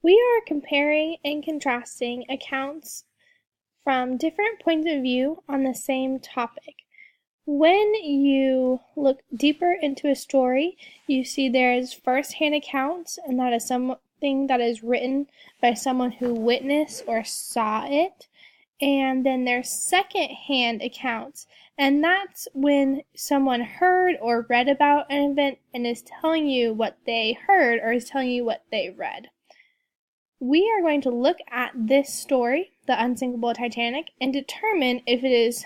We are comparing and contrasting accounts from different points of view on the same topic. When you look deeper into a story, you see there's first-hand accounts, and that is something that is written by someone who witnessed or saw it. And then there's second-hand accounts, and that's when someone heard or read about an event and is telling you what they heard or is telling you what they read. We are going to look at this story, The Unsinkable Titanic, and determine if it is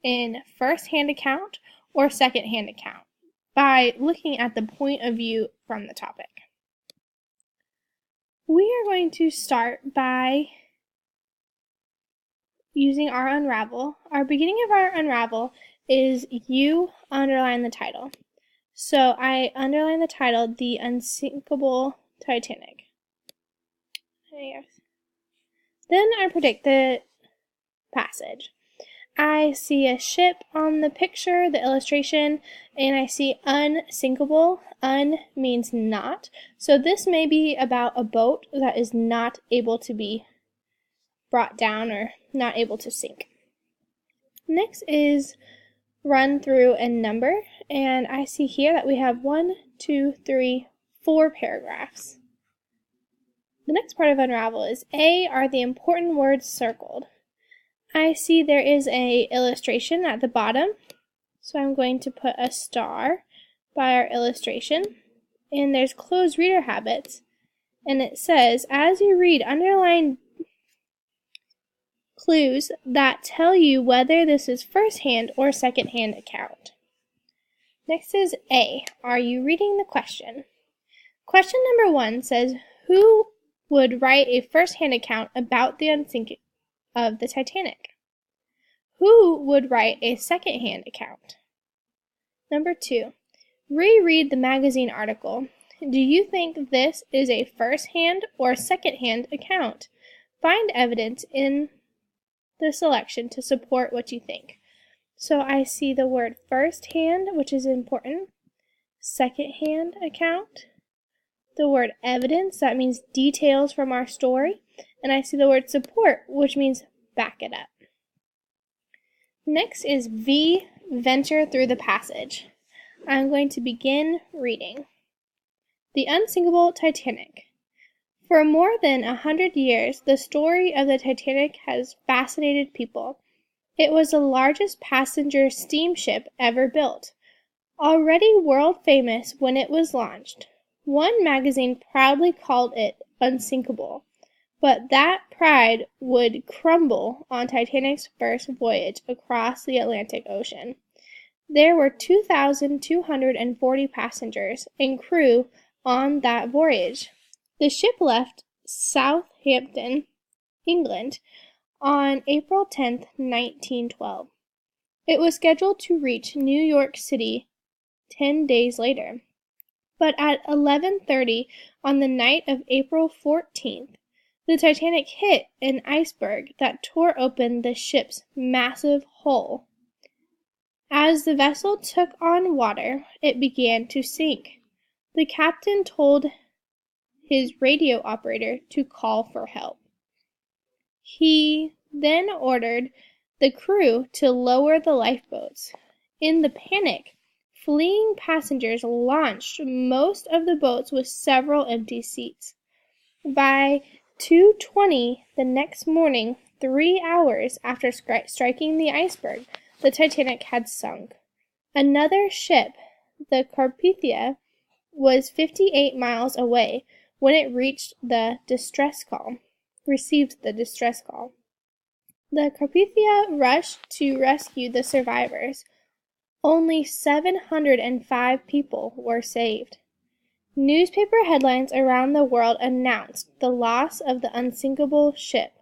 in first-hand account or second-hand account by looking at the point of view from the topic. We are going to start by using our unravel. Our beginning of our unravel is you underline the title. So I underline the title, The Unsinkable Titanic. Then I predict the passage. I see a ship on the picture, the illustration, and I see unsinkable. Un means not. So this may be about a boat that is not able to be brought down or not able to sink. Next is run through and number, and I see here that we have 4 paragraphs. The next part of unravel is A are the important words circled. I see there is an illustration at the bottom, so I'm going to put a star by our illustration. And there's closed reader habits, and it says, as you read, underline clues that tell you whether this is first-hand or second-hand account. Next is A. Are you reading the question? Question number 1 says, who would write a first-hand account about the unsinking of the Titanic? Who would write a second-hand account? Number 2, reread the magazine article. Do you think this is a first-hand or second-hand account? Find evidence in the selection to support what you think. So I see the word first-hand, which is important, second-hand account, the word evidence, that means details from our story, and I see the word support, which means back it up. Next is V, venture through the passage. I'm going to begin reading. The Unsinkable Titanic. For more than 100 years, the story of the Titanic has fascinated people. It was the largest passenger steamship ever built, already world famous when it was launched. One magazine proudly called it unsinkable, but that pride would crumble on Titanic's first voyage across the Atlantic Ocean. There were 2,240 passengers and crew on that voyage. The ship left Southampton, England, on April 10, 1912. It was scheduled to reach New York City 10 days later. But at 11:30 on the night of April 14th, the Titanic hit an iceberg that tore open the ship's massive hull. As the vessel took on water, it began to sink. The captain told his radio operator to call for help. He then ordered the crew to lower the lifeboats. In the panic, fleeing passengers launched most of the boats with several empty seats. By 2:20 the next morning, 3 hours after striking the iceberg, the Titanic had sunk. Another ship, the Carpathia, was 58 miles away when it received the distress call. The Carpathia rushed to rescue the survivors. Only 705 people were saved. Newspaper headlines around the world announced the loss of the unsinkable ship.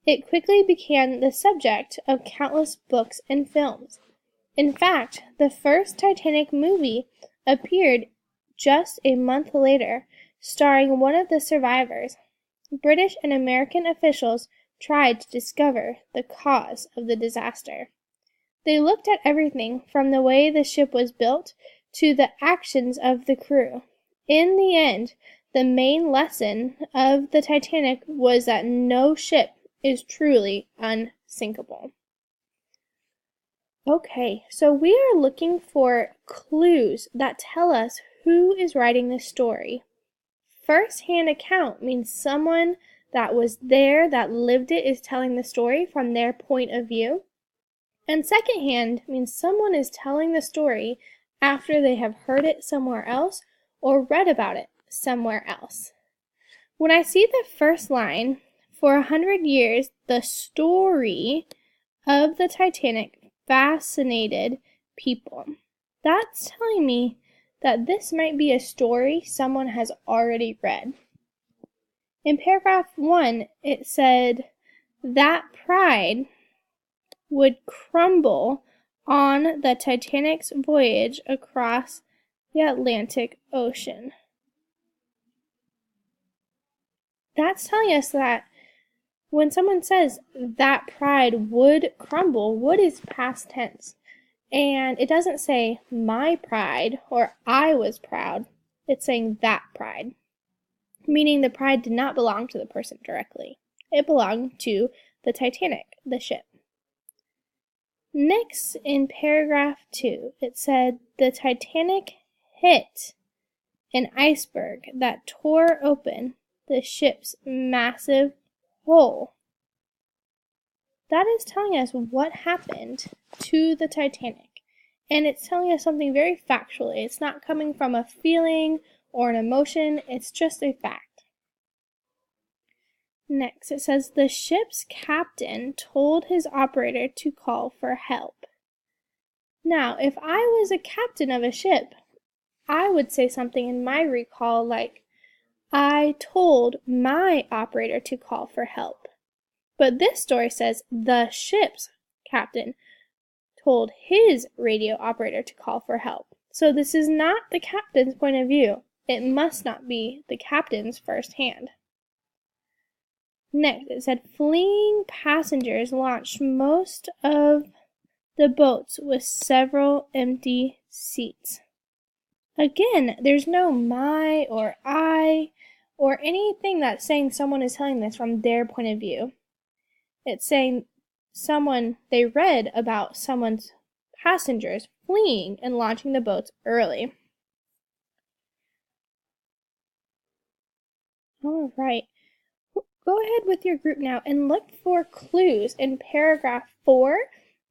It quickly became the subject of countless books and films. In fact, the first Titanic movie appeared just a month later, starring one of the survivors. British and American officials tried to discover the cause of the disaster. They looked at everything from the way the ship was built to the actions of the crew. In the end, The main lesson of the Titanic was that no ship is truly unsinkable. Okay, so we are looking for clues that tell us who is writing this story. First-hand account means someone that was there, that lived it, is telling the story from their point of view. And second-hand means someone is telling the story after they have heard it somewhere else or read about it somewhere else. When I see the first line, for 100 years, the story of the Titanic fascinated people, that's telling me that this might be a story someone has already read. In paragraph 1, it said that pride would crumble on the Titanic's voyage across the Atlantic Ocean. That's telling us that when someone says that pride would crumble, would is past tense. And it doesn't say my pride or I was proud. It's saying that pride, meaning the pride did not belong to the person directly. It belonged to the Titanic, the ship. Next, in paragraph 2, it said the Titanic hit an iceberg that tore open the ship's massive hull. That is telling us what happened to the Titanic, and it's telling us something very factually. It's not coming from a feeling or an emotion, it's just a fact. Next, it says the ship's captain told his operator to call for help. Now, if I was a captain of a ship, I would say something in my recall like, I told my operator to call for help. But this story says the ship's captain told his radio operator to call for help. So this is not the captain's point of view. It must not be the captain's first hand. Next, it said fleeing passengers launched most of the boats with several empty seats. Again, there's no my or I or anything that's saying someone is telling this from their point of view. It's saying they read about someone's passengers fleeing and launching the boats early. All right. Go ahead with your group now and look for clues in paragraph 4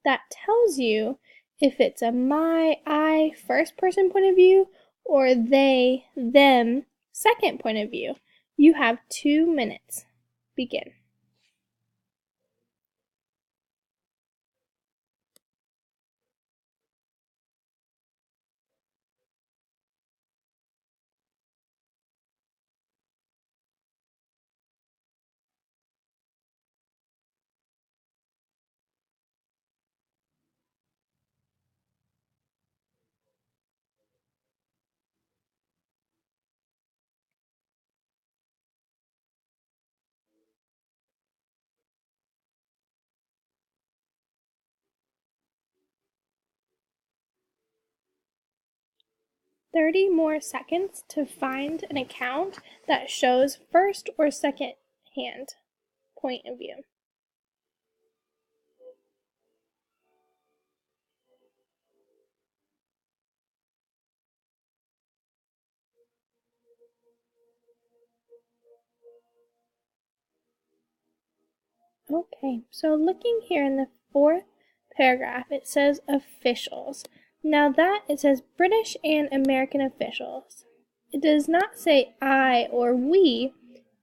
that tells you if it's a my, I, first person point of view or they, them, second point of view. You have 2 minutes. Begin. "30 more seconds to find an account that shows first or second hand point of view." Okay, so looking here in the 4th paragraph, it says officials. Now that it says British and American officials. It does not say I or we.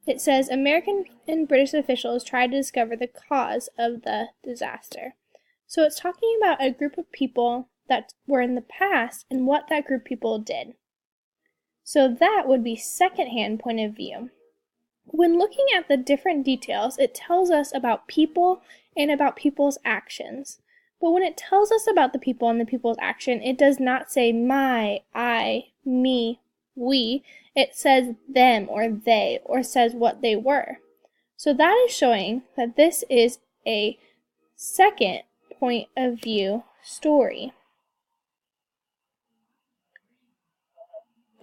It says American and British officials tried to discover the cause of the disaster. So it's talking about a group of people that were in the past and what that group of people did. So that would be second-hand point of view. When looking at the different details, it tells us about people and about people's actions. But when it tells us about the people and the people's action, it does not say my, I, me, we. It says them or they, or says what they were. So that is showing that this is a second point of view story.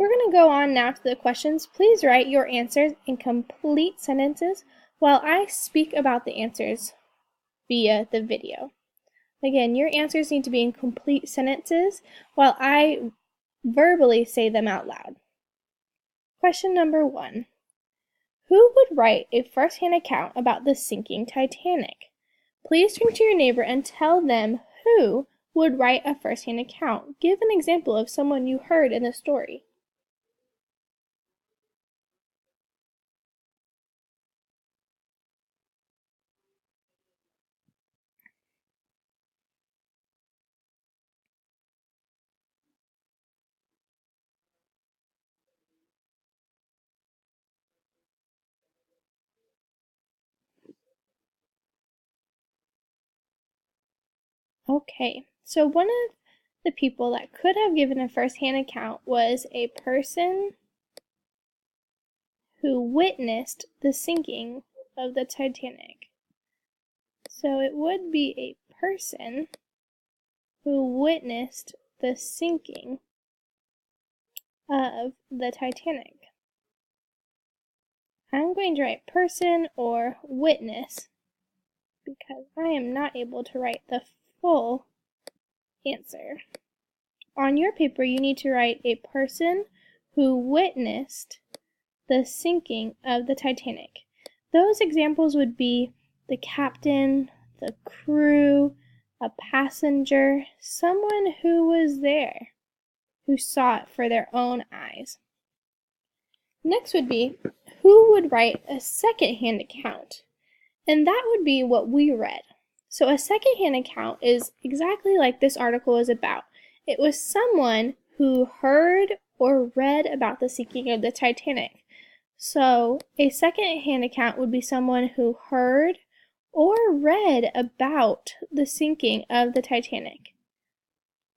We're going to go on now to the questions. Please write your answers in complete sentences while I speak about the answers via the video. Again, your answers need to be in complete sentences while I verbally say them out loud. Question number 1. Who would write a first-hand account about the sinking Titanic? Please turn to your neighbor and tell them who would write a first-hand account. Give an example of someone you heard in the story. Okay, so one of the people that could have given a first-hand account was a person who witnessed the sinking of the Titanic. So it would be a person who witnessed the sinking of the Titanic. I'm going to write person or witness because I am not able to write the full answer. On your paper, you need to write a person who witnessed the sinking of the Titanic. Those examples would be the captain, the crew, a passenger, someone who was there, who saw it for their own eyes. Next would be, who would write a second-hand account? And that would be what we read. So a second-hand account is exactly like this article is about. It was someone who heard or read about the sinking of the Titanic. So a second-hand account would be someone who heard or read about the sinking of the Titanic.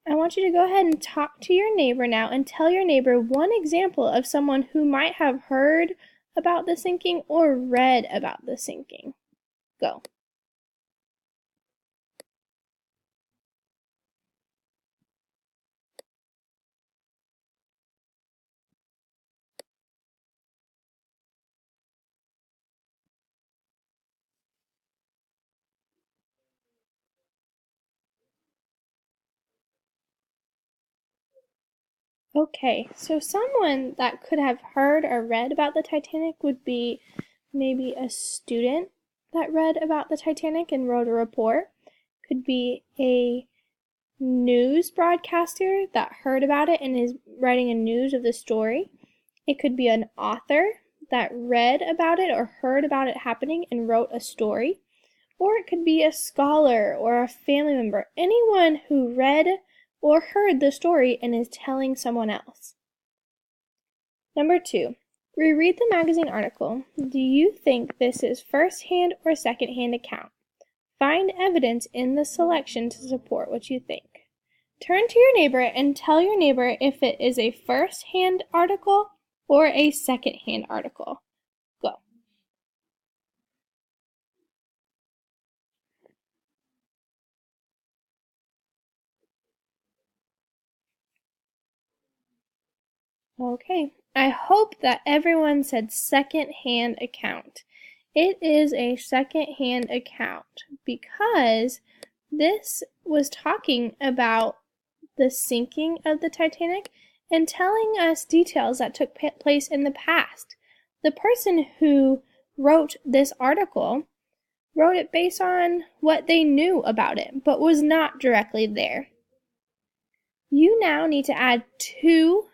I want you to go ahead and talk to your neighbor now and tell your neighbor one example of someone who might have heard about the sinking or read about the sinking. Go. Okay, so someone that could have heard or read about the Titanic would be maybe a student that read about the Titanic and wrote a report. Could be a news broadcaster that heard about it and is writing a news of the story. It could be an author that read about it or heard about it happening and wrote a story. Or it could be a scholar or a family member, anyone who read or heard the story and is telling someone else. Number 2, reread the magazine article. Do you think this is first-hand or second-hand account? Find evidence in the selection to support what you think. Turn to your neighbor and tell your neighbor if it is a first-hand article or a second-hand article. Go. Okay, I hope that everyone said second-hand account. It is a second-hand account because this was talking about the sinking of the Titanic and telling us details that took place in the past. The person who wrote this article wrote it based on what they knew about it, but was not directly there. You now need to add two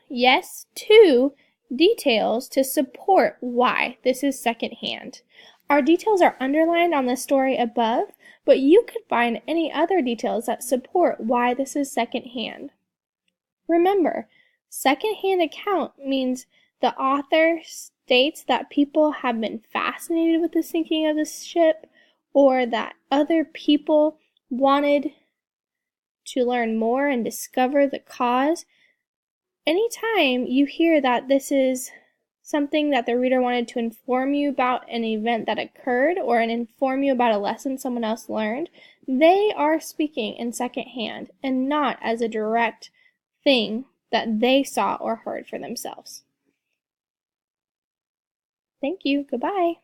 details to support why this is secondhand. Our details are underlined on the story above, but you could find any other details that support why this is secondhand. Remember, secondhand account means the author states that people have been fascinated with the sinking of the ship, or that other people wanted to learn more and discover the cause. Anytime you hear that this is something that the reader wanted to inform you about an event that occurred or inform you about a lesson someone else learned, they are speaking in secondhand and not as a direct thing that they saw or heard for themselves. Thank you. Goodbye.